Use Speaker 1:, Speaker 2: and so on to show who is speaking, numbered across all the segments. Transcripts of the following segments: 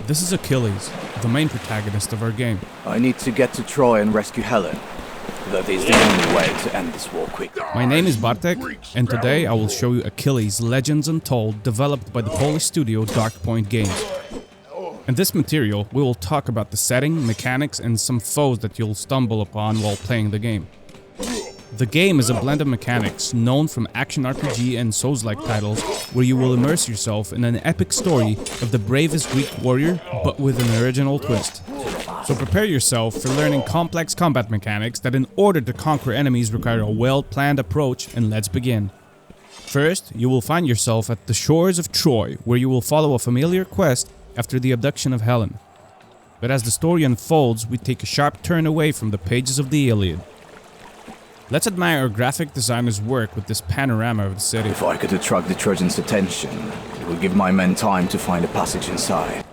Speaker 1: This is Achilles, the main protagonist of our game.
Speaker 2: I need to get to Troy and rescue Helen. That is the only way to end this war quickly.
Speaker 1: My name is Bartek, and today I will show you Achilles Legends Untold, developed by the Polish studio Darkpoint Games. In this material, we will talk about the setting, mechanics, and some foes that you'll stumble upon while playing the game. The game is a blend of mechanics known from action RPG and Souls-like titles, where you will immerse yourself in an epic story of the bravest Greek warrior, but with an original twist. So prepare yourself for learning complex combat mechanics that in order to conquer enemies require a well-planned approach, and let's begin. First, you will find yourself at the shores of Troy, where you will follow a familiar quest after the abduction of Helen. But as the story unfolds, we take a sharp turn away from the pages of the Iliad. Let's admire our graphic designer's work with this panorama of the city.
Speaker 2: If I could attract the Trojans' attention, it would give my men time to find a passage inside.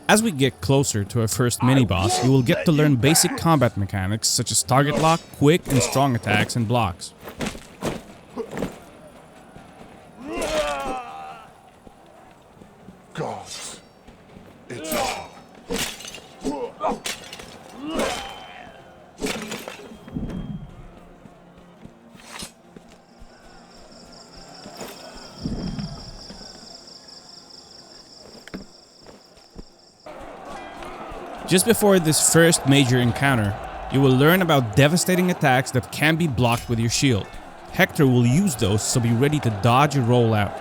Speaker 1: As we get closer to our first mini-boss, you will get to learn basic combat mechanics such as target lock, quick and strong attacks, and blocks.
Speaker 3: Gods, it's on.
Speaker 1: Just before this first major encounter, you will learn about devastating attacks that can be blocked with your shield. Hector will use those, so be ready to dodge or roll out.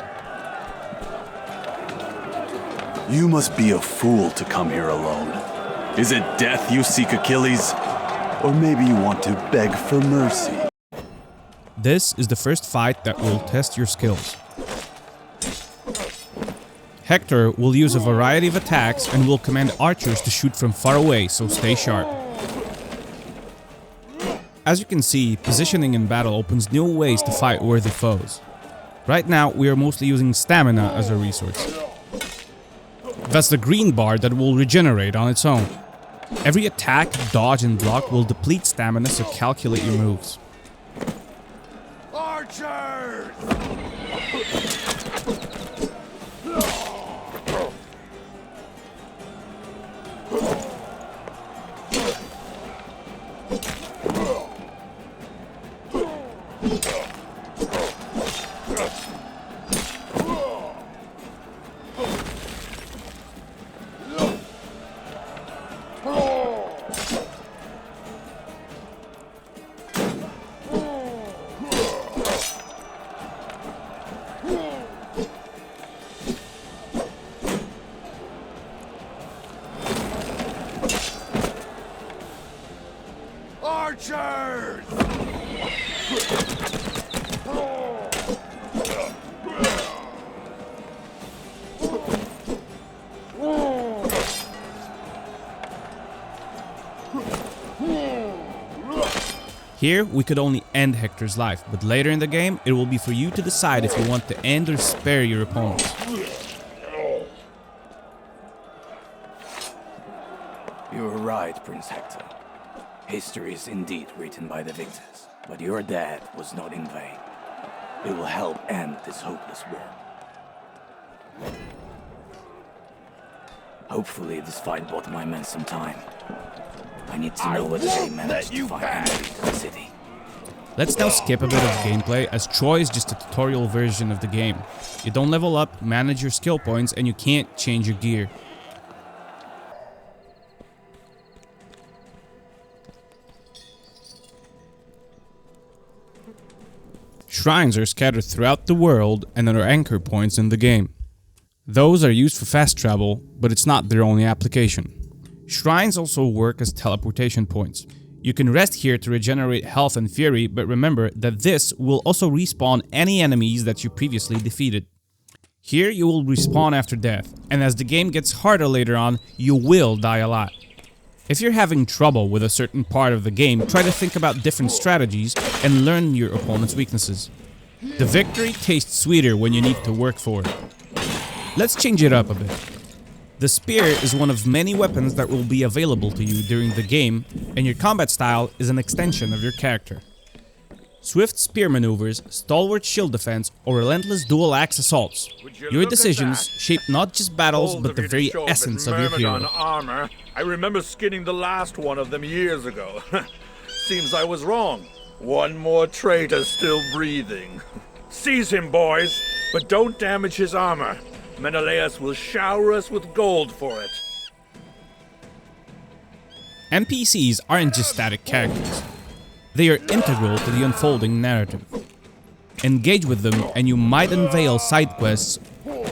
Speaker 4: You must be a fool to come here alone. Is it death you seek, Achilles? Or maybe you want to beg for mercy?
Speaker 1: This is the first fight that will test your skills. Hector will use a variety of attacks and will command archers to shoot from far away, so stay sharp. As you can see, positioning in battle opens new ways to fight worthy foes. Right now, we are mostly using stamina as a resource. That's the green bar that will regenerate on its own. Every attack, dodge, and block will deplete stamina, so calculate your moves.
Speaker 3: Archers! Archers!
Speaker 1: Here, we could only end Hector's life, but later in the game, it will be for you to decide if you want to end or spare your opponents.
Speaker 2: You were right, Prince Hector. History is indeed written by the victors, but your death was not in vain. It will help end this hopeless war. Hopefully this fight bought my men some time. I need to know whether they managed to find entry to the city.
Speaker 1: Let's now skip a bit of gameplay, as Troy is just a tutorial version of the game. You don't level up, manage your skill points, and you can't change your gear. Shrines are scattered throughout the world and are anchor points in the game. Those are used for fast travel, but it's not their only application. Shrines also work as teleportation points. You can rest here to regenerate health and fury, but remember that this will also respawn any enemies that you previously defeated. Here you will respawn after death, and as the game gets harder later on, you will die a lot. If you're having trouble with a certain part of the game, try to think about different strategies and learn your opponent's weaknesses. The victory tastes sweeter when you need to work for it. Let's change it up a bit. The spear is one of many weapons that will be available to you during the game, and your combat style is an extension of your character. Swift spear maneuvers, stalwart shield defense, or relentless dual-axe assaults. Your decisions shape not just battles, but the very essence of your
Speaker 5: Myrmidon
Speaker 1: hero.
Speaker 5: armor. I remember skinning the last one of them years ago. Seems I was wrong. One more traitor still breathing. Seize him, boys, but don't damage his armor. Menelaus will shower us with gold for it.
Speaker 1: NPCs aren't just static characters. They are integral to the unfolding narrative. Engage with them and you might unveil side quests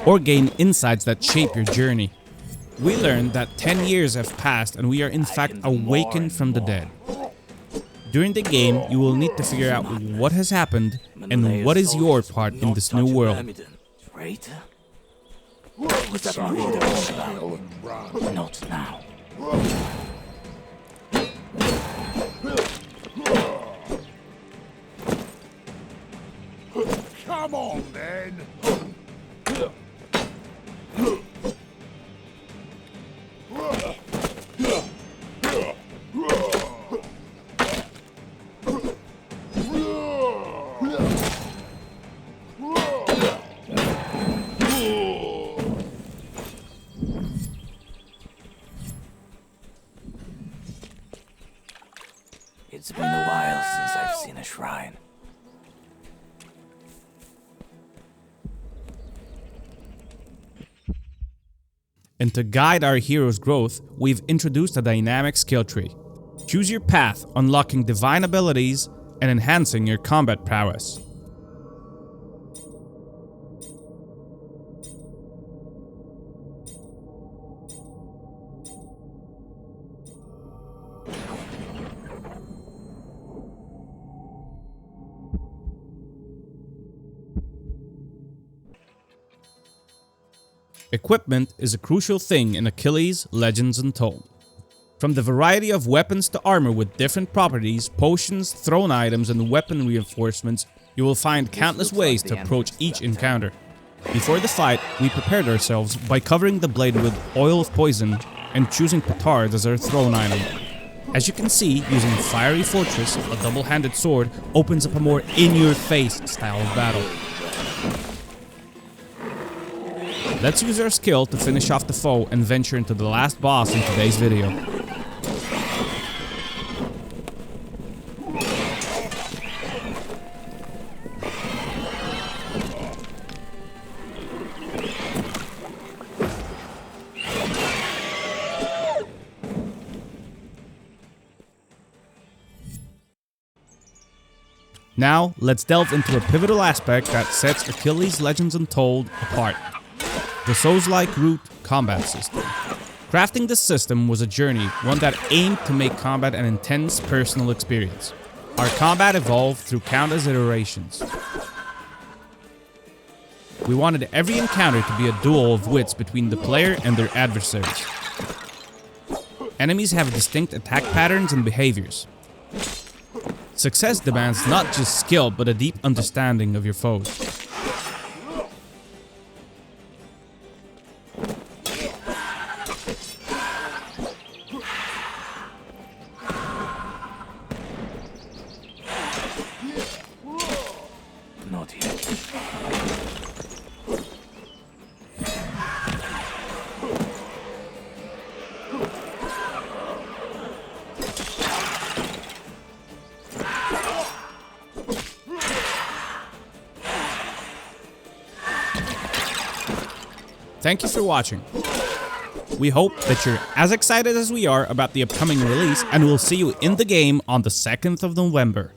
Speaker 1: or gain insights that shape your journey. We learned that 10 years have passed and we are in fact awakened from the dead. During the game, you will need to figure out what has happened and what is your part in this new world.
Speaker 2: Traitor? Was that all about? Not now.
Speaker 3: Come on, then.
Speaker 2: It's been a while since I've seen a shrine.
Speaker 1: And to guide our hero's growth, we've introduced a dynamic skill tree. Choose your path, unlocking divine abilities and enhancing your combat prowess. Equipment is a crucial thing in Achilles, Legends Untold. From the variety of weapons to armor with different properties, potions, thrown items, and weapon reinforcements, you will find countless ways to approach each encounter. Before the fight, we prepared ourselves by covering the blade with oil of poison and choosing petards as our thrown item. As you can see, using Fiery Fortress, a double-handed sword, opens up a more in-your-face style of battle. Let's use our skill to finish off the foe and venture into the last boss in today's video. Now, let's delve into a pivotal aspect that sets Achilles Legends Untold apart. The Souls-like root combat system. Crafting this system was a journey, one that aimed to make combat an intense personal experience. Our combat evolved through countless iterations. We wanted every encounter to be a duel of wits between the player and their adversaries. Enemies have distinct attack patterns and behaviors. Success demands not just skill, but a deep understanding of your foes.
Speaker 2: Not yet.
Speaker 1: Thank you for watching. We hope that you're as excited as we are about the upcoming release, and we'll see you in the game on the 2nd of November.